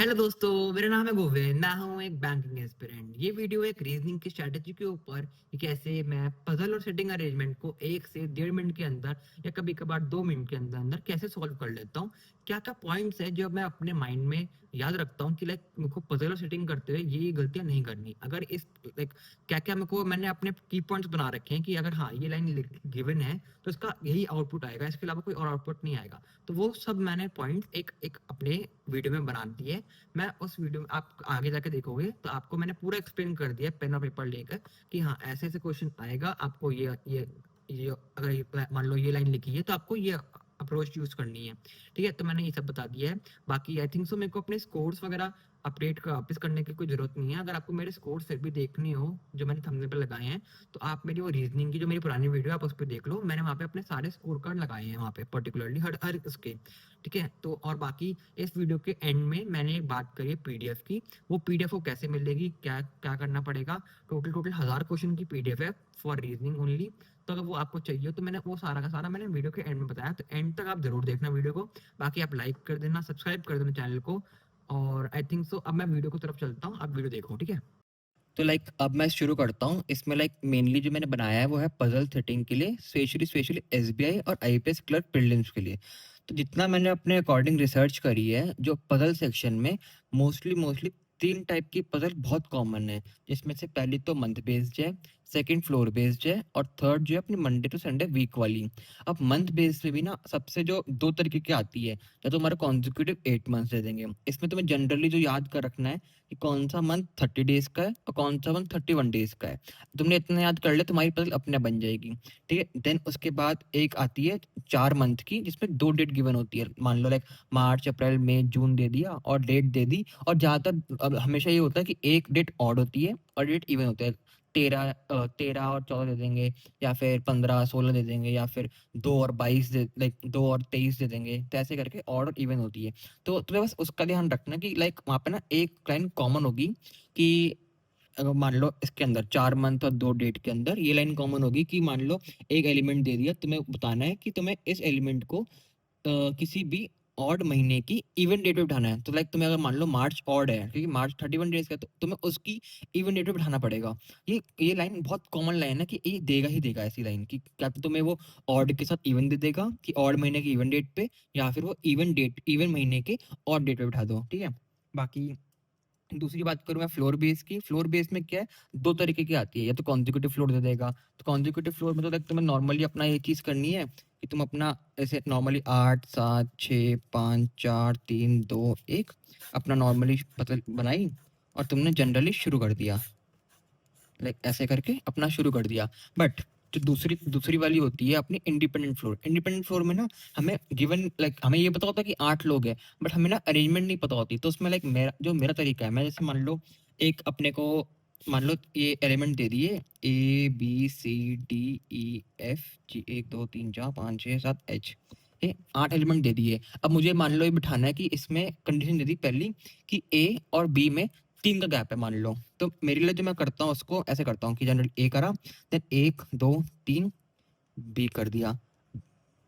Hello दोस्तों, मेरा नाम है गोविंद। मैं हूं एक बैंकिंग एस्पिरेंट। ये वीडियो एक रीजनिंग की स्ट्रैटेजी के ऊपर कि कैसे मैं पजल और सेटिंग अरेंजमेंट को 1 से 1.5 मिनट के अंदर या कभी कभार 2 मिनट के अंदर अंदर कैसे सॉल्व कर लेता हूँ। क्या क्या पॉइंट्स है जो मैं अपने माइंड में याद रखता हूँ कि लाइक मेरे को पजल और सेटिंग करते हुए ये गलतियां नहीं करनी। अगर इस लाइक क्या क्या मेरे को मैंने अपने की पॉइंट्स बना रखे हैं कि अगर हाँ ये लाइन गिवन है तो इसका यही आउटपुट आएगा, इसके अलावा कोई और आउटपुट नहीं आएगा। तो वो सब मैंने पॉइंट एक एक अपने वीडियो में बना दिए। मैं उस वीडियो में आप आगे जाके देखोगे तो आपको मैंने पूरा एक्सप्लेन कर दिया पेन और पेपर लेकर कि हाँ ऐसे ऐसे क्वेश्चन आएगा। आपको ये अगर मान लो ये लाइन लिखी है तो आपको ये अप्रोच यूज करनी है। ठीक है, तो मैंने ये सब बता दिया है। बाकी आई थिंक सो मेरे को अपने स्कोर्स वगैरह अपडेट का वापस करने की कोई जरूरत नहीं है। अगर आपको मेरे स्कोर्स फिर भी देखने हो जो मैंने थंबनेल पे लगाए हैं तो आप मेरी वो रीजनिंग की जो मेरी पुरानी वीडियो है आप उस पर देख लो। मैंने वहाँ पे अपने सारे स्कोर कार्ड लगाए हैं वहाँ पे पर्टिकुलरली हर हर उसके। ठीक है, तो और बाकी इस वीडियो के एंड में मैंने एक बात करी है पीडीएफ की। वो पीडीएफ को कैसे मिलेगी, क्या क्या करना पड़ेगा। टोटल टोटल 1000 क्वेश्चन की पीडीएफ है फॉर रीजनिंग ओनली। तो अगर वो आपको चाहिए तो मैंने वो सारा का सारा मैंने वीडियो के एंड में बताया, तो एंड तक आप जरूर देखना वीडियो को। बाकी आप लाइक कर देना, सब्सक्राइब कर देना चैनल को। और आई थिंक सो अब मैं वीडियो की तरफ चलता हूँ, आप वीडियो देखो। ठीक है, तो अब मैं शुरू करता हूँ। इसमें मेनली जो मैंने बनाया है वो है पजल सेटिंग के लिए, स्पेशली स्पेशली एसबीआई और आईपीएस क्लर्क प्रीलिम्स के लिए। तो जितना मैंने अपने अकॉर्डिंग रिसर्च करी है, जो पजल सेक्शन में मोस्टली मोस्टली 3 टाइप की पजल बहुत कॉमन है, जिसमें से पहली तो मंथ बेस्ड है, सेकंड फ्लोर बेस्ड है और थर्ड जो है अपनी मंडे टू संडे वीक वाली। अब मंथ बेस्ड में भी ना सबसे जो 2 तरीके की आती है, या तो हमारा कॉन्जिक्यूटिव 8 मंथ्स दे देंगे। इसमें तुम्हें जनरली जो याद कर रखना है कि कौन सा मंथ 30 डेज का है और कौन सा मंथ 31 डेज का है। तुमने इतना याद कर लिया, तुम्हारी पजल अपने बन जाएगी। ठीक है, देन उसके बाद एक आती है 4 मंथ की, जिसमें 2 डेट गिवन होती है। मान लो मार्च अप्रैल मई जून दे दिया और डेट दे दी। और ज्यादातर अब हमेशा ये होता है कि एक डेट ऑड होती है और डेट इवन होता है। 13 और 14 दे देंगे, या फिर 15 16 दे देंगे, या फिर 2 और 22 दे 2 और 23 दे देंगे। तो ऐसे करके ऑड और इवन होती है। तो तुम्हें बस उसका ध्यान रखना कि वहाँ पे ना एक लाइन कॉमन होगी कि अगर मान लो इसके अंदर 4 मंथ और 2 डेट के अंदर ये लाइन कॉमन होगी कि मान लो एक एलिमेंट दे दिया, तुम्हें बताना है कि तुम्हें इस एलिमेंट को किसी भी ऑड महीने की इवन डेट पे बिठाना है। तो तुम्हें अगर मान लो मार्च ऑड है, क्योंकि मार्च 31 डेज का है, तो तुम्हें उसकी इवन डेट पे बिठाना पड़ेगा। ये लाइन बहुत कॉमन लाइन है कि ये देगा ही देगा ऐसी लाइन कि क्या तो तुम्हें वो ऑड के साथ इवन दे देगा कि ऑड महीने की इवन डेट पे, या फिर वो इवन महीने के ऑड डेट पे बिठा दो। ठीक है, बाकी दूसरी बात करूँ मैं फ्लोर बेस की। फ्लोर बेस में क्या है, 2 तरीके की आती है। या तो कॉन्जिक्यूटिव फ्लोर दे देगा, तो कॉन्जिक्यूटिव फ्लोर में तो तुम्हें नॉर्मली अपना ये चीज करनी है कि तुम अपना ऐसे नॉर्मली 8 7 6 5 4 3 2 1 अपना नॉर्मली मतलब बनाई और तुमने जनरली शुरू कर दिया। ऐसे करके अपना शुरू कर दिया। बट जो दूसरी दूसरी वाली होती है अपनी इंडिपेंडेंट फ्लोर। इंडिपेंडेंट फ्लोर में ना हमें गिवन हमें ये पता होता है कि 8 लोग हैं, बट हमें ना अरेंजमेंट नहीं पता होती। तो उसमें मेरा तरीका है, मैं जैसे मान लो एक अपने को मान लो ये एलिमेंट दे दिए ABCDEFG 1 2 3 4 5 6 7 H, ये 8 एलिमेंट दे दिए। अब मुझे मान लो ये बिठाना है कि इसमें कंडीशन दे दी पहली कि ए और बी में 3 का गैप है मान लो। तो मेरे लिए जो मैं करता हूँ उसको ऐसे करता हूँ कि जनरल ए करा, देन 1 2 3 बी कर दिया,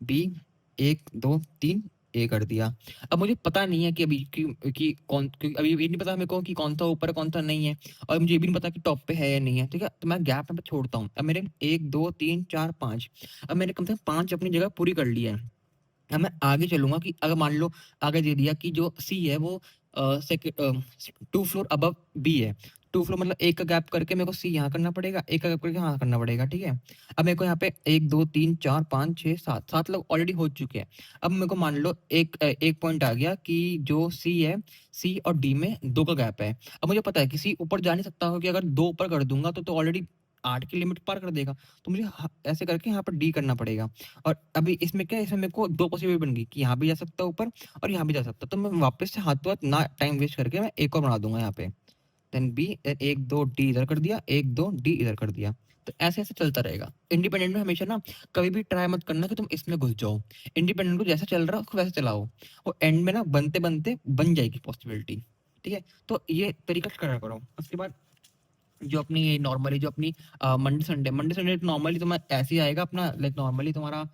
बी 1 2 3 ए कर दिया। अब मुझे पता नहीं है कि अभी कि कौन, क्योंकि अभी ये नहीं पता मेरे को कि कौन सा ऊपर है कौन सा नहीं है, और मुझे ये भी नहीं पता कि टॉप पे है या नहीं है। ठीक है, तो मैं गैप में छोड़ता हूँ। अब मेरे 1 2 3 4 5, अब मैंने कम से कम 5 अपनी जगह पूरी कर ली है। अब मैं आगे चलूंगा कि अगर मान लो आगे दे दिया कि जो सी है वो सेकंड 2 फ्लोर अबव बी है। 2 फ्लोर मतलब एक का गैप करके मेरे को सी यहाँ करना पड़ेगा, एक का गैप करके यहाँ करना पड़ेगा। ठीक है, अब मेरे को यहाँ पे 1 2 3 4 5 6 7 लोग ऑलरेडी हो चुके हैं। अब मेरे को मान लो एक पॉइंट आ गया कि जो सी है, सी और डी में 2 का गैप है। अब मुझे पता है कि सी ऊपर जा नहीं सकता, क्योंकि अगर 2 ऊपर कर दूंगा तो ऑलरेडी 8 की लिमिट पार कर देगा। तो मुझे ऐसे करके यहाँ पर डी करना पड़ेगा। और अभी इसमें क्या है, इसमें मेरे को 2 पॉसिबिलिटी बन गई कि यहाँ भी जा सकता है ऊपर और यहाँ भी जा सकता है। तो मैं वापस से हाथों हाथ ना टाइम वेस्ट करके मैं एक और बना दूंगा यहाँ पे। देन बी 1 2 डी इधर कर दिया, 1 2 डी इधर कर दिया। तो ऐसे ऐसे चलता रहेगा। इंडिपेंडेंट में हमेशा ना कभी भी ट्राई मत करना कि तुम इसमें घुस जाओ। इंडिपेंडेंट को जैसा चल रहा है उसको वैसे चलाओ, और एंड में ना बनते बनते बन जाएगी पॉसिबिलिटी। ठीक है, तो ये तरीका करा करो। उसके बाद जो अपनी नॉर्मली जो अपनी मंडे संडे नॉर्मली तो मैं ऐसे ही आएगा अपना नॉर्मली तुम्हारा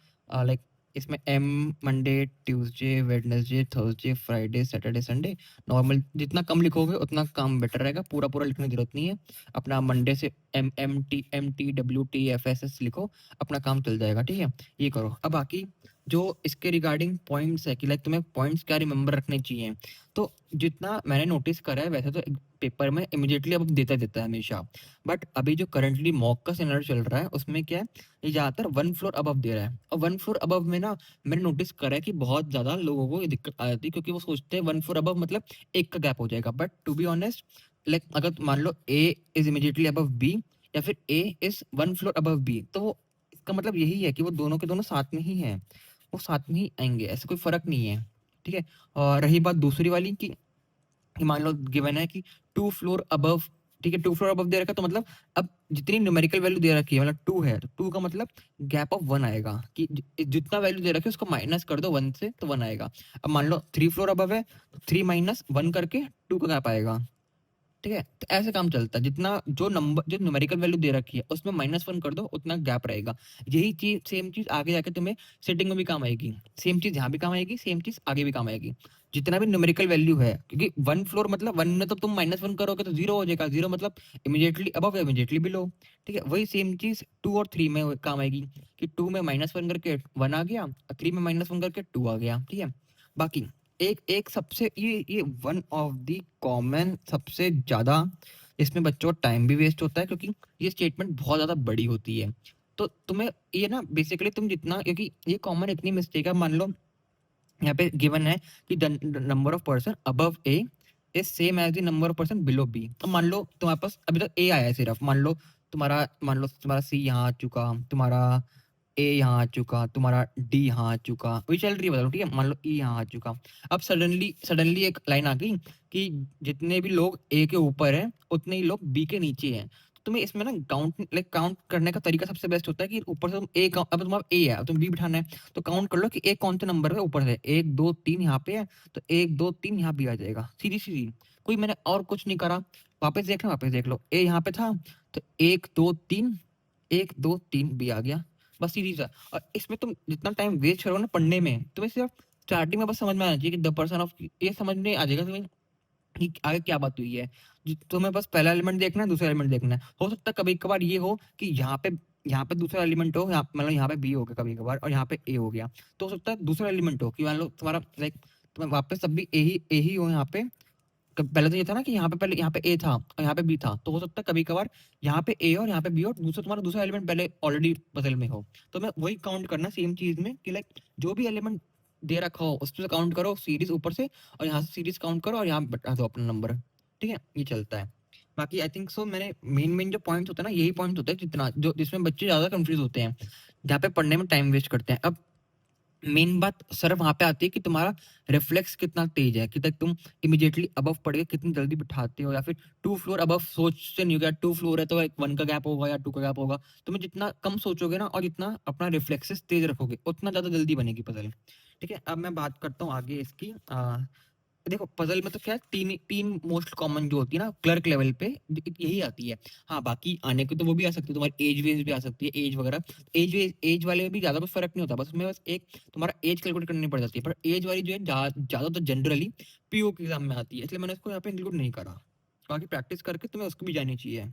इसमें M Monday, Tuesday, Wednesday, Thursday, Friday, Saturday, Sunday. Normal जितना कम लिखोगे उतना काम बेटर रहेगा, पूरा पूरा लिखने की जरूरत नहीं है। अपना मंडे से MT, WT, FSS लिखो, अपना काम चल जाएगा, ठीक है। ये करो। अब बाकी जो इसके रिगार्डिंग पॉइंट्स है कि लाइक तुम्हें पॉइंट्स क्या रिमेंबर रखने चाहिए, तो जितना मैंने नोटिस करा है वैसे तो पेपर में इमिडिएटली अब देता देता है हमेशा, बट अभी जो करंटली मॉक का सिनेरियो चल रहा है उसमें क्या है, ये ज्यादातर 1 फ्लोर अबव दे रहा है। और 1 फ्लोर अबव में ना मैंने नोटिस करा है कि बहुत ज्यादा लोगों को ये दिक्कत आ जाती है, क्योंकि वो सोचते हैं 1 फ्लोर अबव मतलब एक का गैप हो जाएगा, but to be honest like अगर मान लो A is immediately above B, या फिर A is 1 floor above B, तो वो इसका मतलब यही है कि वो दोनों के दोनों साथ में ही है, वो साथ में ही आएंगे, ऐसा कोई फर्क नहीं है, ठीक है। और रही बात दूसरी वाली कि मान लो गिवन है कि 2 फ्लोर अबव, ठीक है, 2 फ्लोर अबव दे रखा है, तो मतलब अब जितनी न्यूमेरिकल वैल्यू दे रखी है मतलब 2 है, तो 2 का मतलब गैप ऑफ 1 आएगा, कि जितना वैल्यू दे रखी है उसको माइनस कर दो 1 से तो 1 आएगा। अब मान लो 3 फ्लोर अबव है, तो 3 माइनस 1 करके 2 का गैप आएगा, ठीक है। तो ऐसे काम चलता है, जितना जो नंबर जो न्यूमेरिकल वैल्यू दे रखी है उसमें -1 कर दो उतना गैप रहेगा। यही चीज सेम चीज आगे जाके तुम्हें सेटिंग में भी काम आएगी, सेम चीज यहाँ भी काम आएगी, सेम चीज आगे भी काम आएगी। जितना भी न्यूमेरिकल वैल्यू है, क्योंकि 1 फ्लोर मतलब 1 में तो तुम -1 करोगे तो 0 हो जाएगा, 0 मतलब इमीडिएटली अबव या इमीडिएटली बिलो, ठीक है। वही सेम चीज 2 और 3 में काम आएगी, कि 2 में -1 करके 1 आ गया, और 3 में -1 करके 2 आ गया, ठीक है। बाकी एक एक सबसे ये वन ऑफ द कॉमन सबसे ज्यादा इसमें बच्चों का टाइम भी वेस्ट होता है, क्योंकि ये स्टेटमेंट बहुत ज्यादा बड़ी होती है। तो तुम्हें ये ना बेसिकली तुम जितना, क्योंकि ये कॉमन इतनी मिस्टेक है, मान लो यहाँ पे गिवन है कि the number of person above A is same as the number of person below B. तो मान लो तुम्हारे पास अभी तक ए आया है सिर्फ, मान लो तुम्हारा सी यहाँ आ चुका, तुम्हारा ए यहाँ आ चुका, तुम्हारा डी यहाँ आ चुका, वही चल रही है, बता लो, ठीक है। मान लो ई यहाँ आ चुका। अब सडनली सडनली एक लाइन आ गई कि जितने भी लोग ए के ऊपर हैं उतने ही लोग बी के नीचे हैं। तो तुम्हें इसमें ना काउंट करने का तरीका सबसे बेस्ट होता है कि ऊपर से तुम ए, अब तुम्हारा ए है, अब तुम बी बिठाना है, तो काउंट कर लो कि एक कौन से नंबर पे ऊपर से 1 2 3 यहाँ पे है, तो 1 2 3 यहाँ भी आ जाएगा, सीधी सीधी। कोई मैंने और कुछ नहीं करा। वापस देख लो, ए यहाँ पे था, तो 1 2 3, 1 2 3 भी आ गया, बस सीधी सा। और इसमें तुम जितना टाइम वेस्ट करोगे ना पढ़ने में, तुम्हें सिर्फ स्टार्टिंग में बस समझ में आना चाहिए कि द पर्सन ऑफ, ये समझ में आ जाएगा तुम्हें कि आगे क्या बात हुई है। तुम्हें बस पहला एलिमेंट देखना है, दूसरा एलिमेंट देखना है। हो सकता है कभी कभार ये हो कि यहाँ पे दूसरा एलिमेंट हो, मतलब यहाँ पे बी हो गया कभी कभार, और यहाँ पे ए हो गया। तो हो सकता है दूसरा एलिमेंट हो कि मान लो तुम्हारा लाइक तुम्हें वापस तब भी ए ही हो यहाँ पे। पहले तो ये था ना कि यहाँ पे पहले यहाँ पे ए था और यहाँ पे बी था, तो हो सकता है कभी कभार यहाँ पे ए और यहाँ पे बी और तुम्हारा दूसरा एलिमेंट पहले ऑलरेडी पजल में हो। तो मैं वही काउंट करना सेम चीज में कि लाइक जो भी एलिमेंट दे रखा हो उस पर काउंट करो सीरीज ऊपर से, और यहाँ से सीरीज काउंट करो और यहाँ बता दो अपना नंबर, ठीक है। ये चलता है। बाकी आई थिंक सो मैंने मेन मेन जो पॉइंट्स होते हैं ना, यही पॉइंट होते हैं जितना जो जिसमें बच्चे ज्यादा कंफ्यूज होते हैं, जहाँ पे पढ़ने में टाइम वेस्ट करते हैं। अब मेन बात सर वहां पे आती है कि तुम्हारा रिफ्लेक्स कितना तेज है, कि तक तुम इमीडिएटली अबव पढ़ के कितनी जल्दी बिठाते हो, या फिर 2 फ्लोर अबव सोच से नहीं होगा, 2 फ्लोर है तो एक 1 का गैप होगा या 2 का गैप होगा। तुम्हें जितना कम सोचोगे ना और जितना अपना रिफ्लेक्सेस तेज रखोगे उतना ज्यादा जल्दी बनेगी पजल, ठीक है। अब मैं बात करता हूँ आगे इसकी। देखो पजल में तो क्या है, तीन तीन मोस्ट कॉमन जो होती है ना क्लर्क लेवल पे, यही आती है। हाँ बाकी आने की तो वो भी आ सकती है, तुम्हारी एज वेज भी आ सकती है, एज वगैरह। एज वाले में भी ज्यादा कुछ फर्क नहीं होता, बस उसमें बस एक तुम्हारा एज कैलकुलेट करनी पड़ जाती है, पर एज वाली जो है ज्यादा तो जनरली पीओ के एग्जाम में आती है, इसलिए मैंने इसको यहाँ पे इंक्लूड नहीं करा। बाकी प्रैक्टिस करके तुम्हें उसको भी जानी चाहिए।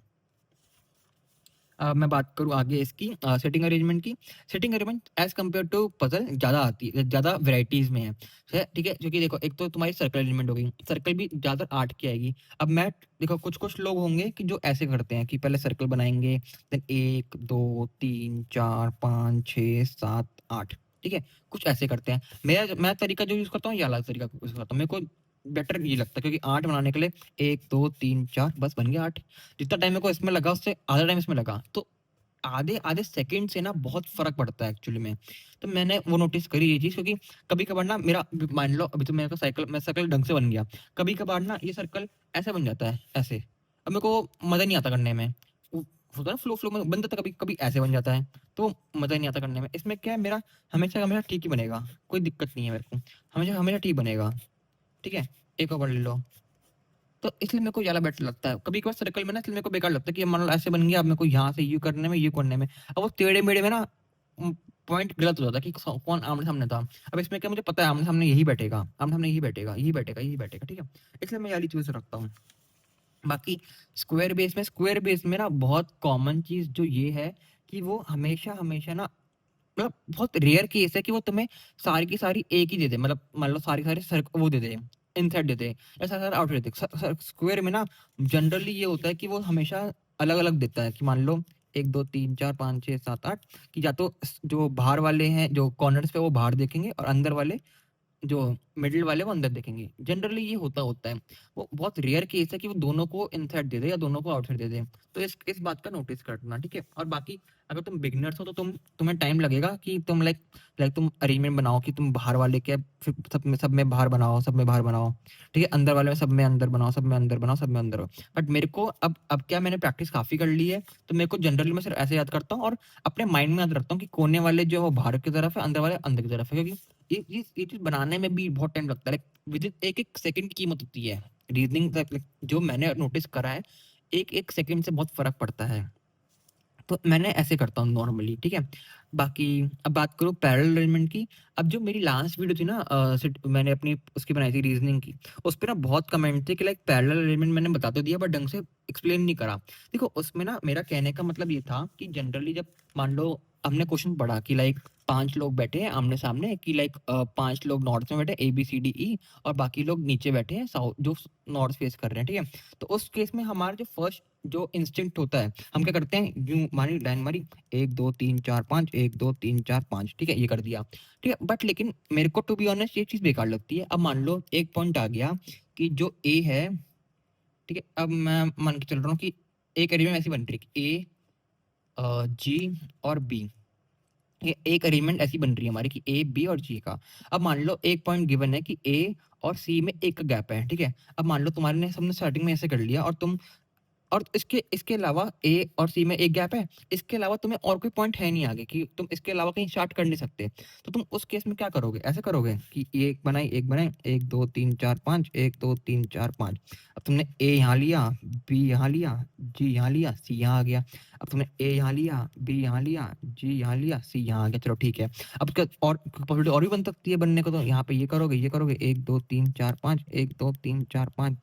मैं बात करूँ आगे इसकी सेटिंग अरेंजमेंट की। Setting arrangement as compare to puzzle ज़्यादा आती है, ज़्यादा वेराइटीज़ में है, ठीक है। क्योंकि देखो एक तो तुम्हारी सर्कल अरेंजमेंट हो गई, सर्कल भी ज़्यादा 8 की आएगी। अब मैं देखो कुछ कुछ लोग होंगे कि जो ऐसे करते हैं कि पहले सर्कल बनाएंगे, देन 1 2 3 4 5 6 7 8, ठीक है। कुछ ऐसे करते हैं। मैं तरीका जो यूज़ करता हूँ ये अलग तरीका यूज़ करता हूँ, मेरे को बेटर ये लगता है, क्योंकि 8 बनाने के लिए 1 2 3 4 बस बन गया 8। जितना टाइम मेरे को इसमें लगा उससे आधा टाइम इसमें लगा, तो आधे आधे सेकंड से ना बहुत फर्क पड़ता है एक्चुअली में। तो मैंने वो नोटिस करी ये चीज, क्योंकि कभी कभार ना मेरा मान लो अभी तो मेरे को सर्कल ढंग से बन गया, कभी कभार ना ये सर्कल ऐसे बन जाता है ऐसे। अब मेरे को मजा नहीं आता करने में, होता है फ्लो फ्लो में बन जाता है, कभी कभी ऐसे बन जाता है, तो मजा नहीं आता करने में। इसमें क्या है, मेरा हमेशा हमेशा ठीक ही बनेगा, कोई दिक्कत नहीं है मेरे को, हमेशा हमेशा ठीक बनेगा, ठीक है। एक और ले लो। तो इसलिए मेरे को ज़्यादा बेटर लगता है। कभी-कभार सर्कल में ना इसलिए मेरे को बेकार लगता है कि मान लो ऐसे बन गया, अब मेरे को यहाँ से यू करने में, यू करने में। अब वो टेढ़े-मेढ़े में ना पॉइंट गलत हो जाता है कि कौन आमने सामने था। अब इसमें क्या मुझे पता है आमने सामने यही बैठेगा, आमने सामने यही बैठेगा, यही बैठेगा, यही बैठेगा, ठीक है, इसलिए मैं ये वाली चीज रखता हूँ। बाकी स्क्वायर बेस में ना बहुत कॉमन चीज जो ये है कि वो हमेशा हमेशा ना, मतलब बहुत रेयर केस है कि वो तुम्हें सारी की सारी एक ही दे दे, मतलब मान लो सारी की सारी वो दे दे, इनसाइड दे दे या सारा सारा आउटसाइड दे दे। स्क्वायर में ना जनरली ये होता है कि वो हमेशा अलग अलग देता है कि मान लो 1 2 3 4 5 6 7 8, कि या तो जो बाहर वाले हैं जो कॉर्नर्स पे वो बाहर देखेंगे और अंदर वाले जो मिडिल वाले वो अंदर देखेंगे। जनरली ये होता होता है, वो बहुत रेयर केस है कि वो दोनों को इनसाइड दे दे या दोनों को आउटसाइड दे दे। तो इस बात का नोटिस करना, ठीक है। और बाकी अगर तुम बिगनर्स हो तो तुम्हें टाइम लगेगा कि तुम लाइक तुम अरेंजमेंट बनाओ कि तुम बाहर वाले के फिर सब में बाहर बनाओ, सब में बाहर बनाओ, ठीक है, अंदर वाले में सब में अंदर बनाओ, सब में अंदर बनाओ, सब में अंदर। बट मेरे को अब क्या, मैंने प्रैक्टिस काफी कर ली है, तो मेरे को जनरली मैं सिर्फ ऐसे याद करता हूँ और अपने माइंड में याद रखता हूँ कि कोने वाले जो है वो बाहर की तरफ है, अंदर वाले अंदर की तरफ है, क्योंकि ये चीज बनाने में भी बहुत टाइम लगता है। लाइक विद इन एक एक सेकंड की कीमत होती है रीजनिंग, जो मैंने नोटिस करा है, एक एक सेकंड से बहुत फर्क पड़ता है। तो मैंने ऐसे करता हूँ नॉर्मली, ठीक है। बाकी अब बात करूँ पैरेलल अरेंजमेंट की। अब जो मेरी लास्ट वीडियो थी ना, मैंने अपनी उसकी बनाई थी रीजनिंग की, उस पे ना बहुत कमेंट थे कि लाइक पैरेलल अरेंजमेंट मैंने बता तो दिया बट ढंग से एक्सप्लेन नहीं करा। देखो उसमें ना मेरा कहने का मतलब ये था कि जनरली जब मान लो हमने क्वेश्चन पढ़ा कि लाइक 5 लोग बैठे हैं आमने सामने, कि लाइक 5 लोग नॉर्थ में बैठे ABCDE और बाकी लोग नीचे बैठे हैं साउथ, जो नॉर्थ फेस कर रहे हैं, ठीक है। तो उस केस में हमारा जो फर्स्ट जो इंस्टिंक्ट होता है, हम क्या करते हैं, यूं मारी लाइन मारी 1 2 3 4 5, 1 2 3 4 5, ठीक है, ये कर दिया, ठीक है। बट लेकिन मेरे को टू बी ऑनेस्ट ये चीज बेकार लगती है। अब मान लो एक पॉइंट आ गया कि जो ए है, ठीक है, अब मैं मान के चल रहा हूँ कि एक अरेंजमेंट ऐसी बन रही है कि G और B, ये एक अरेंजमेंट ऐसी बन रही है हमारी कि A, B और G का। अब मान लो एक पॉइंट गिवन है कि A और C में एक गैप है, ठीक है। अब मान लो तुम्हारे ने सबने स्टार्टिंग में ऐसे कर लिया और तुम, और इसके इसके अलावा ए और सी में एक गैप है, इसके अलावा तुम्हें और कोई पॉइंट है नहीं आगे कि तुम इसके अलावा कहीं स्टार्ट कर नहीं सकते। तो तुम उस केस में क्या करोगे, ऐसे करोगे कि ये एक बनाई 1 2 3 4 5, 1 2 3 4 5। अब तुमने ए यहाँ लिया, बी यहाँ लिया, जी यहाँ लिया, सी यहाँ आ गया। अब तुमने ए यहाँ लिया, बी यहाँ लिया, जी यहाँ लिया, सी यहाँ आ गया, चलो ठीक है। अब क्या और पॉसिबिलिटी और भी बन सकती है बनने को, तो यहाँ पे ये करोगे, ये करोगे 1 2 3 4 5, 1 2 3 4 5,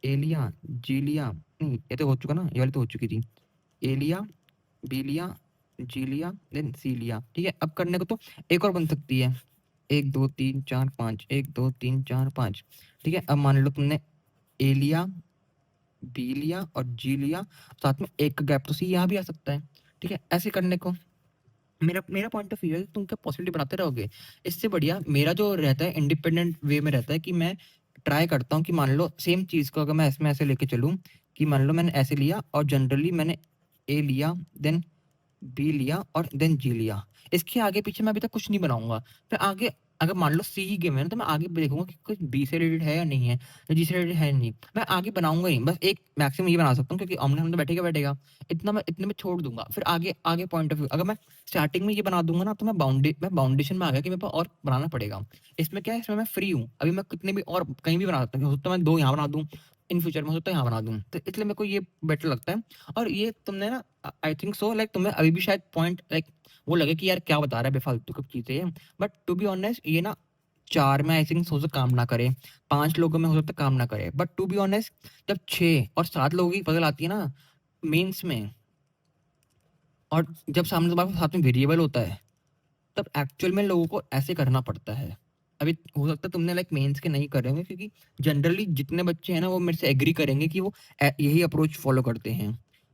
ए लिया, जी लिया, नहीं ये तो हो चुका ना, ये वाली तो हो चुकी थी। ए लिया, बी लिया, जी लिया, देन सी लिया, ठीक है। अब करने को तो एक और बन सकती है 1 2 3 4 5, 1 2 3 4 5, ठीक है। अब मान लो तुमने ए लिया, बी लिया और जी लिया, साथ में एक गैप, तो सी यहाँ भी आ सकता है, ठीक है। ऐसे करने को मेरा मेरा पॉइंट ऑफ व्यू है कि तुम क्या पॉसिबिलिटी बनाते रहोगे। इससे बढ़िया मेरा जो रहता है इंडिपेंडेंट वे में रहता है कि मैं ट्राई करता हूँ कि मान लो सेम चीज़ को अगर मैं इसमें ऐसे लेके चलूँ कि मान लो मैंने ऐसे लिया और जनरली मैंने ए लिया, देन बी लिया और देन जी लिया। इसके आगे पीछे मैं अभी तक कुछ नहीं बनाऊंगा। फिर आगे अगर मान लो सी ही गेम है ना, तो मैं आगे देखूंगा कि कुछ बी से रिलेटेड है या नहीं है, या जी से रिलेटेड है नहीं, मैं आगे बनाऊंगा ही। बस एक मैक्सिमम ये बना सकता हूँ क्योंकि आमने सामने बैठेगा बैठेगा, इतना मैं इतने में छोड़ दूंगा। फिर आगे आगे पॉइंट ऑफ व्यू अगर मैं स्टार्टिंग में ये बना दूंगा ना, तो मैं बाउंडेशन में आ गया कि मेरे पास और बनाना पड़ेगा। इसमें क्या है, इसमें मैं फ्री हूँ, अभी मैं कितने भी और कहीं भी बना सकता हूँ। हो सकता है मैं 2 यहाँ बना दूँ, इन फ्यूचर में हो सकता है यहाँ बना दूँ, तो इसलिए मेरे को ये बेटर लगता है। और ये तुमने ना, आई थिंक सो, लाइक तुम्हें अभी भी शायद पॉइंट लाइक वो लगे कि यार क्या बता रहा है, बेफालतू की चीजें हैं। बट टू बी ऑनेस्ट ये ना 4 में आई थिंक हो सकता काम ना करे, 5 लोगों में हो सकता काम ना करे, बट टू बी ऑनेस्ट जब 6 और 7 लोगों की पजल आती है ना मेंस में, और जब सामने तुम्हारे पास साथ में वेरिएबल होता है, तब एक्चुअल में लोगों को ऐसे करना पड़ता है। अभी हो सकता है तुमने लाइक मेंस के नहीं करे होंगे, क्योंकि जनरली जितने बच्चे हैं ना वो मेरे से एग्री करेंगे कि वो यही अप्रोच फॉलो करते हैं,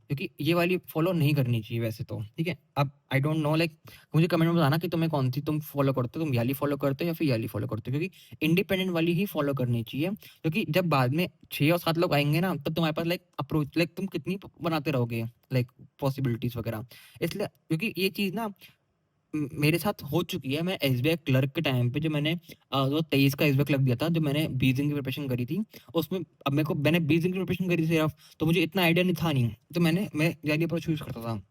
क्योंकि ये वाली फॉलो नहीं करनी चाहिए वैसे तो, ठीक है। अब आई डोंट नो, लाइक मुझे कमेंट में बताना कि तुम्हें कौन सी तुम फॉलो करते हो, तुम याली फॉलो करते हो या फिर याली फॉलो करते हो, क्योंकि इंडिपेंडेंट वाली ही फॉलो करनी चाहिए। क्योंकि जब बाद में 6 और 7 लोग आएंगे ना, तब तुम्हारे पास लाइक अप्रोच, लाइक तुम कितनी बनाते रहोगे लाइक पॉसिबिलिटीज वगैरह। इसलिए क्योंकि ये चीज ना मेरे साथ हो चुकी है। मैं एसबीआई क्लर्क के टाइम पे जो मैंने 2023 का एसबीआई क्लर्क दिया था, जो मैंने 20 दिन की प्रिपरेशन करी थी, उसमें अब मैंने 20 दिन की प्रिपरेशन करी थी सिर्फ, तो मुझे इतना आइडिया नहीं था नहीं, तो मैं जैली अप्रोच यूज करता था।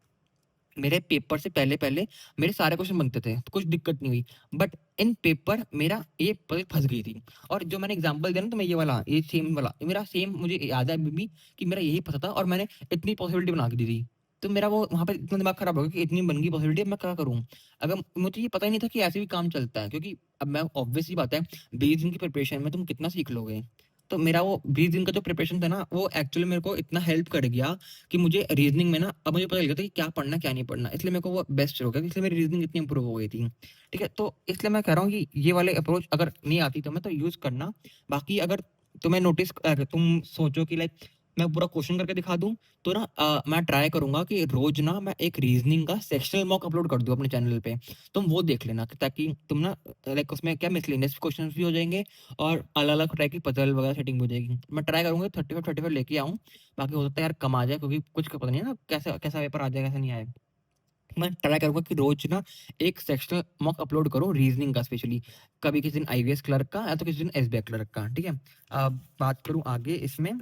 मेरे पेपर से पहले पहले मेरे सारे क्वेश्चन बनते थे, तो कुछ दिक्कत नहीं हुई। बट इन पेपर मेरा ये पजल फंस गई थी। और जो मैंने एग्जांपल दिया ना, तो मैं ये वाला, ये सेम वाला मेरा सेम मुझे याद है अभी भी कि मेरा यही फंसा था और मैंने इतनी पॉसिबिलिटी बना के दी थी। तो मेरा वो वहाँ पे इतना दिमाग खराब हो गया कि इतनी बन गई पॉसिबिलिटी, अब मैं क्या करूँ? अगर मुझे ये पता ही नहीं था कि ऐसे भी काम चलता है, क्योंकि अब मैं ऑब्वियस सी बात है 20 दिन की प्रिपरेशन में तुम कितना सीख लोगे? तो मेरा वो 20 दिन का जो प्रिपरेशन था ना, वो एक्चुअली मेरे को इतना हेल्प कर गया कि मुझे रीज़निंग में ना अब मुझे पता चल गया था कि क्या पढ़ना है, क्या नहीं पढ़ना। इसलिए मेरे को वो बेस्ट हो गया, इसलिए मेरी रीज़निंग इतनी इम्प्रूव हो गई थी। ठीक है? तो इसलिए मैं कह रहा हूँ कि ये वाले अप्रोच अगर नहीं आती तुम्हें तो यूज़ करना। बाकी अगर तुम्हें तुम सोचो कि लाइक मैं पूरा क्वेश्चन करके दिखा दूँ, तो ना मैं ट्राई करूँगा कि रोज़ ना मैं एक रीज़निंग का सेक्शनल मॉक अपलोड कर दूँ अपने चैनल पे। तुम वो देख लेना ताकि तुम ना लाइक उसमें क्या मिसलेनियस क्वेश्चंस भी हो जाएँगे और अलग-अलग टाइप की पजल वगैरह सेटिंग भी हो जाएगी। मैं ट्राई करूँगा 35-35 लेके आऊँ, बाकी हो सकता है यार कम आ जाए, क्योंकि कुछ का पता नहीं है ना कैसा कैसा पेपर आ जाए, कैसा नहीं आए। मैं ट्राई करूँगा कि रोज़ ना एक सेक्शनल मॉक अपलोड करूँ रीज़निंग का स्पेशली। कभी किसी दिन आईवीएस क्लर्क का या तो किसी दिन एसबीआई क्लर्क का, ठीक है? अब बात करूँ आगे इसमें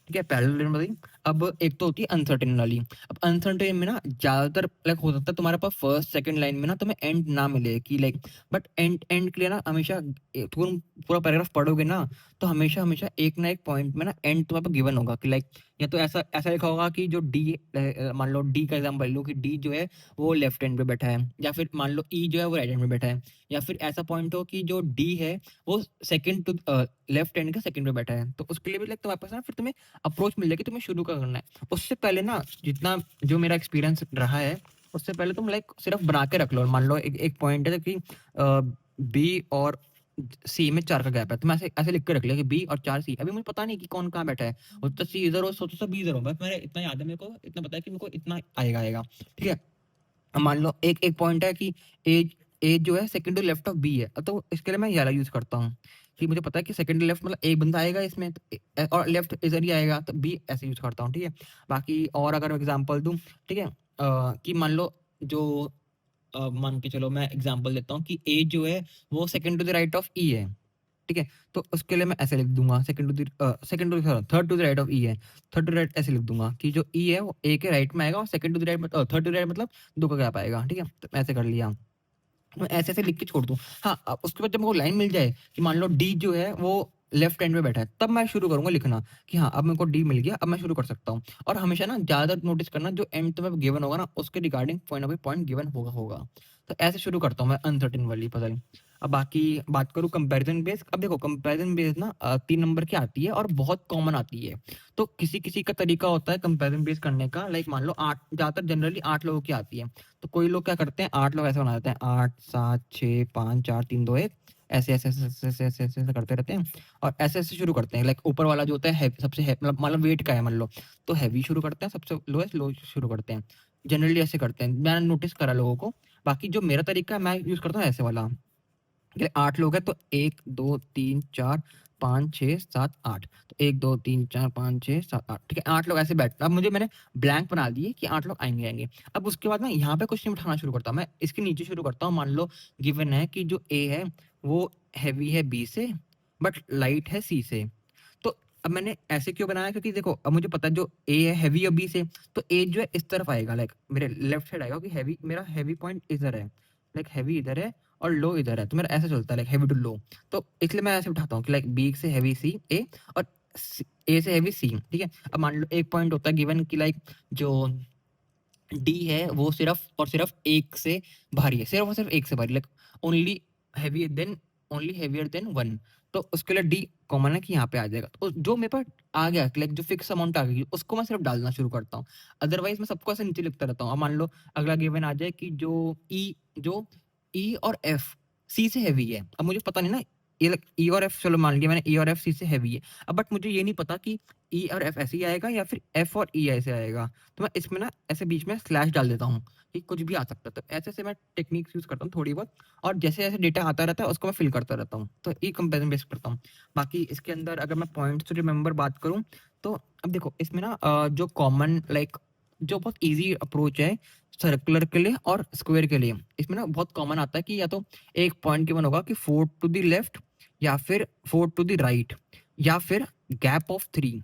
ठीक है, पैरेलल बताइए। अब एक तो होती है अनसर्टेन वाली। अब अनसर्टेन में ना ज़्यादातर लाइक हो सकता है तुम्हारे पास फर्स्ट सेकंड लाइन में ना तुम्हें एंड ना मिले कि लाइक, बट एंड एंड के लिए ना हमेशा तुम पूरा पैराग्राफ पढ़ोगे ना, तो हमेशा एक ना एक पॉइंट में ना एंड तुम्हारे पास गिवन होगा कि लाइक या तो ऐसा ऐसा लिखा होगा कि जो मान लो डी का एग्जांपल लो कि डी जो है वो लेफ्ट हैंड पे बैठा है, या फिर मान लो ई जो है वो राइट हैंड पे बैठा है, या फिर ऐसा पॉइंट हो कि जो डी है वो सेकंड टू लेफ्ट हैंड का सेकंड पे बैठा है, तो उसके लिए भी लाइक तुम्हारे पास ना फिर तुम्हें अप्रोच मिल जाएगी, तुम्हें शुरू क्या करना है। उससे पहले ना जितना जो मेरा एक्सपीरियंस रहा है, उससे पहले तुम लाइक सिर्फ बना के रख लो। मान लो एक पॉइंट है कि बी और सी में 4 का गैप है, तो मैं ऐसे ऐसे लिख के रख लिया कि बी और 4 सी। अभी मुझे पता नहीं कि कौन कहाँ बैठा है, हो तो सी इधर हो, सोचो सब बी इधर हो, बस मेरे इतना याद है, मेरे को इतना पता है कि मेरे को इतना आएगा। ठीक है? अब मान लो एक पॉइंट है कि ए ए जो है second to left of B है, तो इसके लिए मैं ये वाला यूज़ करता हूँ कि मुझे पता है कि सेकंड टू लेफ्ट मतलब एक बंदा आएगा इसमें, तो और लेफ्ट इधर ही आएगा, तो बी ऐसे यूज़ करता हूँ, ठीक है? बाकी और अगर एग्ज़ाम्पल दूँ, ठीक है? कि मान लो जो मान के चलो मैं एग्ज़ाम्पल देता हूँ कि ए जो है वो second to the right of E है, ठीक है? तो उसके लिए मैं ऐसे लिख दूँगा second to third to the right of E है, थर्ड टू राइट ऐसे लिख दूँगा कि जो ई है वो ए के राइट में आएगा और second to the right third to the right मतलब 2 का गैप आएगा, ठीक है? तो ऐसे कर लिया। मैं ऐसे-ऐसे लिख के छोड़ दूँ। हाँ, उसके बाद जब मेरे को लाइन मिल जाए कि मान लो डी जो है वो लेफ्ट हैंड में बैठा है, तब मैं शुरू करूँगा लिखना कि हाँ, अब मेरे को डी मिल गया, अब मैं शुरू कर सकता हूँ। और हमेशा ना ज़्यादा नोटिस करना जो एंड तुम्हें गिवन होगा ना, उसके regarding point of view point given होगा। तो ऐसे शुरू करता हूँ मैं अनसर्टेन वाली पज़ल। अब बाकी बात करूँ कंपैरिज़न बेस, अब देखो कंपैरिज़न बेस ना 3 नंबर की आती है और बहुत कॉमन आती है। तो किसी-किसी का तरीका होता है कंपैरिज़न बेस करने का, लाइक मान लो 8 ज़्यादातर जनरली 8 लोगों की आती है। तो कोई लोग क्या करते हैं, 8 लोग ऐसे बना देते हैं 8, 7, 6, 5, 4, 3, 2, 1 ऐसे करते रहते हैं और ऐसे-ऐसे शुरू करते हैं। लाइक ऊपर वाला जो होता है सबसे मतलब वेट का है मान लो, तो हेवी शुरू करते हैं, सबसे लोएस्ट लो शुरू करते हैं। जनरली ऐसे करते हैं, मैंने नोटिस करा लोगों को। बाकी जो मेरा तरीका है मैं यूज़ करता हूँ ऐसे वाला। ये 8 लोग हैं तो 1, 2, 3, 4, 5, 6, 7, 8 तो 1, 2, 3, 4, 5, 6, 7, 8 ठीक है, 8 लोग ऐसे बैठ अब मैंने ब्लैंक बना दिए कि 8 लोग आएँगे। अब उसके बाद मैं यहाँ पे क्वेश्चन उठाना शुरू करता हूँ। मैं इसके नीचे शुरू करता हूँ। मान लो गिवन है कि जो ए है वो हेवी है बी से बट लाइट है सी से। तो अब मैंने ऐसे क्यों बनाया, क्योंकि देखो अब मुझे पता है जो ए है हेवी है बी से, तो ए जो है इस तरफ आएगा, लाइक मेरे लेफ्ट साइड आएगा, क्योंकि हेवी मेरा हेवी पॉइंट इधर है, लाइक हेवी इधर है और लो इधर है, तो मेरा ऐसा चलता है लाइक हेवी टू लो। तो इसलिए मैं ऐसे उठाता हूँ कि लाइक बी से हेवी सी ए और ए से हेवी सी, ठीक है? अब मान लो एक पॉइंट होता है गिवन कि लाइक जो डी है वो सिर्फ और सिर्फ एक से भारी है, सिर्फ और सिर्फ एक से भारी, like only heavy then only heavier than one. तो उसके लिए डी कॉमन है कि यहाँ पे आ जाएगा, तो जो मेरे पास आ गया लाइक जो फिक्स अमाउंट आ गई उसको मैं सिर्फ डालना शुरू करता हूँ। अदरवाइज मैं सबको ऐसे नीचे लिखता रहता हूँ। अब मान लो अगला गिवन आ जाए कि जो ई और एफ सी से हैवी है। अब मुझे पता नहीं ना, ये ई और एफ, चलो मान लिया मैंने ई और एफ सी से हैवी है। अब बट मुझे ये नहीं पता कि ई और एफ ऐसे ही आएगा या फिर एफ और ई ऐसे आएगा। तो मैं इसमें ना ऐसे बीच में स्लैश डाल देता हूँ कि कुछ भी आ सकता है। तो ऐसे-ऐसे मैं टेक्निक्स यूज़ करता हूँ थोड़ी बहुत, और जैसे-जैसे डेटा आता रहता है उसको मैं फिल करता रहता हूँ। तो ये कंपैरिज़न बेस करता हूँ। बाकी इसके अंदर अगर मैं पॉइंट्स टू रिमेंबर बात करूँ, तो अब देखो इसमें ना जो कॉमन लाइक जो बहुत ईज़ी अप्रोच है सर्कुलर के लिए और स्क्वायर के लिए, इसमें ना बहुत कॉमन आता है कि या तो एक पॉइंट गिवन होगा कि 4 टू द लेफ्ट या फिर 4 टू द राइट या फिर गैप ऑफ 3।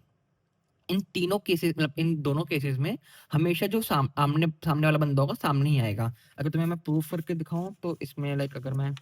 इन तीनों केसेस मतलब इन दोनों केसेस में हमेशा जो सामने वाला बंदा होगा सामने ही आएगा। अगर तुम्हें मैं प्रूफ करके दिखाऊँ तो इसमें लाइक अगर मैं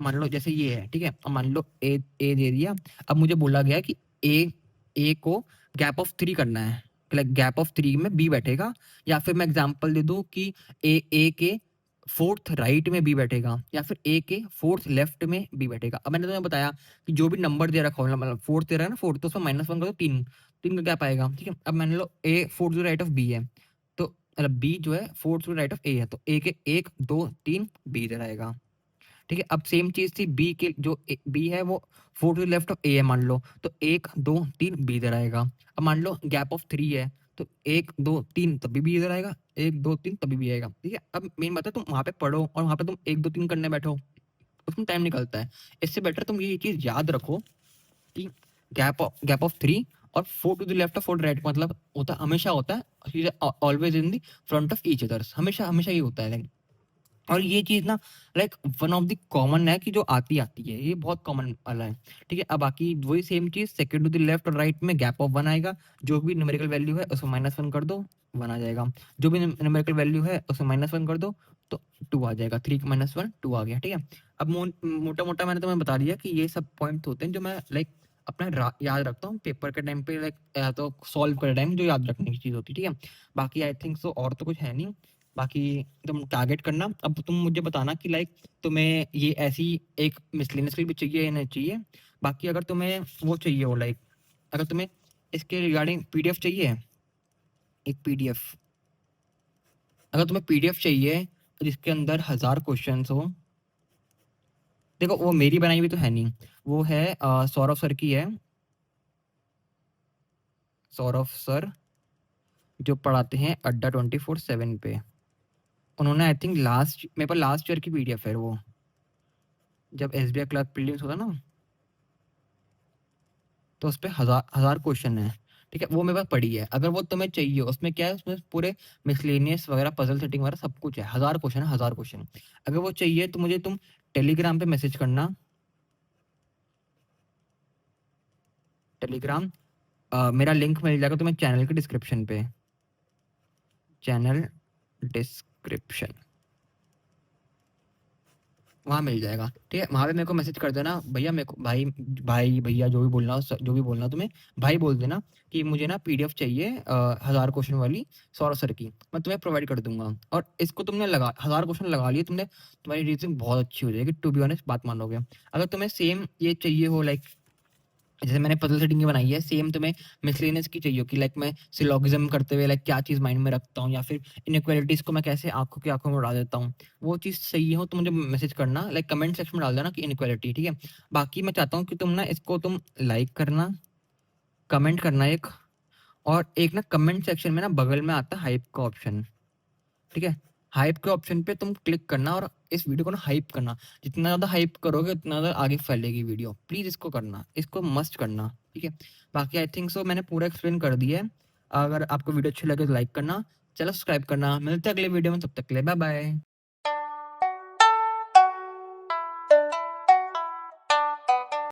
मान लो जैसे ये है, ठीक है? अब मान लो ए दे दिया। अब मुझे बोला गया कि ए ए को गैप ऑफ 3 करना है। लाइक गैप ऑफ 3 में बी बैठेगा, या फिर मैं एग्जांपल दे दूं कि ए के फोर्थ राइट में बी बैठेगा, या फिर ए के फोर्थ लेफ्ट में बी बैठेगा। अब मैंने तुम्हें बताया कि जो भी नंबर दे रखा हो, मतलब फोर्थ दे रहा है ना, फोर्थ, तो उसमें -1 करो, 3 3 का गैप आएगा, ठीक है। अब मान लो A fourth to right of B है, तो मतलब बी जो है fourth to right of A है, तो ए के 1 2 3 बी इधर आएगा, ठीक है। अब सेम चीज थी बी के, जो बी है वो 4 टू लेफ्ट ऑफ ए है मान लो, तो 1 2 3 बी इधर आएगा। अब मान लो गैप ऑफ 3 है, तो 1 2 3 तभी भी इधर आएगा, 1 2 3 तभी भी आएगा, ठीक है। अब मेन बात है तुम वहां पे पढ़ो और वहां पे तुम 1 2 3 करने बैठो, उसमें टाइम निकलता है। इससे बेटर तुम ये चीज याद रखो कि गैप ऑफ 3 और 4 टू द लेफ्ट और 4 राइट, मतलब होता हमेशा होता है always in the front of each others, हमेशा हमेशा ये होता है लाइक। और ये चीज ना like one of the common है कि जो आती आती है, ये बहुत कॉमन वाला है, ठीक है। अब बाकी वही सेम चीज सेकंड टू द लेफ्ट और राइट में गैप ऑफ 1 आएगा, जो भी न्यूमेरिकल वैल्यू है उसको -1 कर दो, 1 आ जाएगा। जो भी न्यूमेरिकल वैल्यू है उसको -1 कर दो, तो 2 आ जाएगा, 3 -1 2 आ गया, ठीक है। अब मोटा मोटा मैंने तुम्हें बता दिया कि ये सब पॉइंट होते हैं जो मैं लाइक अपना याद रखता हूँ पेपर के टाइम पे, लाइक या तो सॉल्व करते टाइम जो याद रखने की चीज होती है, ठीक है। बाकी आई थिंक सो और तो कुछ है नहीं। बाकी तुम टारगेट करना, अब तुम मुझे बताना कि लाइक तुम्हें ये ऐसी एक मिसलेनियस भी चाहिए या नहीं चाहिए। बाकी अगर तुम्हें वो चाहिए हो लाइक, अगर तुम्हें इसके रिगार्डिंग पीडीएफ चाहिए, एक पीडीएफ, अगर तुम्हें पीडीएफ चाहिए जिसके अंदर 1000 क्वेश्चन हो, देखो वो मेरी बनाई हुई तो है नहीं, वो है सौरभ सर की है, सौरभ सर जो पढ़ाते हैं अड्डा 24/7 पे। उन्होंने आई थिंक लास्ट, मेरे पास लास्ट ईयर की पीडीएफ है वो, जब एसबीआई क्लर्क प्रीलिम्स होता ना, तो उस पे हजार क्वेश्चन है, ठीक है। वो मेरे पास पड़ी है, अगर वो तुम्हें चाहिए, उसमें क्या है, उसमें पूरे मिसलेनियस वगैरह पजल सेटिंग वगैरह सब कुछ है, 1000 क्वेश्चन है, 1000 क्वेश्चन। अगर वो चाहिए तो मुझे तुम टेलीग्राम पे मैसेज करना, टेलीग्राम, मेरा लिंक मिल जाएगा तुम्हें चैनल के डिस्क्रिप्शन पे, चैनल डिस्क्रिप्शन, वहाँ मिल जाएगा, ठीक है। वहाँ पे मेरे को मैसेज कर देना, भैया मेरे को, भाई भाई भैया जो भी बोलना हो, जो भी बोलना हो तुम्हें, भाई बोल देना कि मुझे ना पीडीएफ चाहिए 1000 क्वेश्चन वाली सौरभ सर की, मैं तुम्हें प्रोवाइड कर दूंगा। और इसको तुमने लगा 1000 क्वेश्चन लगा लिए तुमने, तुम्हारी रीजनिंग बहुत अच्छी हो जाएगी, टू बी ऑनेस्ट बात मानोगे। अगर तुम्हें सेम ये चाहिए हो लाइक, जैसे मैंने पजल सेटिंग की बनाई है, सेम तुम्हें मिसलेनियस की चाहिए कि लाइक मैं सिलोगिज्म करते हुए लाइक क्या चीज़ माइंड में रखता हूँ, या फिर इनइक्वालिटीज को मैं कैसे आंखों की आंखों में उड़ा देता हूँ, वो चीज़ सही हो तो मुझे मैसेज करना, लाइक कमेंट सेक्शन में डाल देना कि इनइक्वालिटी, ठीक है। बाकी मैं चाहता हूँ कि तुम ना इसको तुम लाइक करना, कमेंट करना एक, और एक ना कमेंट सेक्शन में ना बगल में आता है हाइप का ऑप्शन, ठीक है। हाइप के ऑप्शन पे तुम क्लिक करना और इस वीडियो को ना हाइप करना, जितना ज़्यादा हाइप करोगे उतना ज़्यादा आगे फैलेगी वीडियो, प्लीज़ इसको करना, इसको मस्ट करना, ठीक है। बाकी आई थिंक सो मैंने पूरा एक्सप्लेन कर दिया है। अगर आपको वीडियो अच्छी लगे तो लाइक करना, चलो सब्सक्राइब करना, मिलते हैं अगले वीडियो में, तब तक के लिए बाय बाय।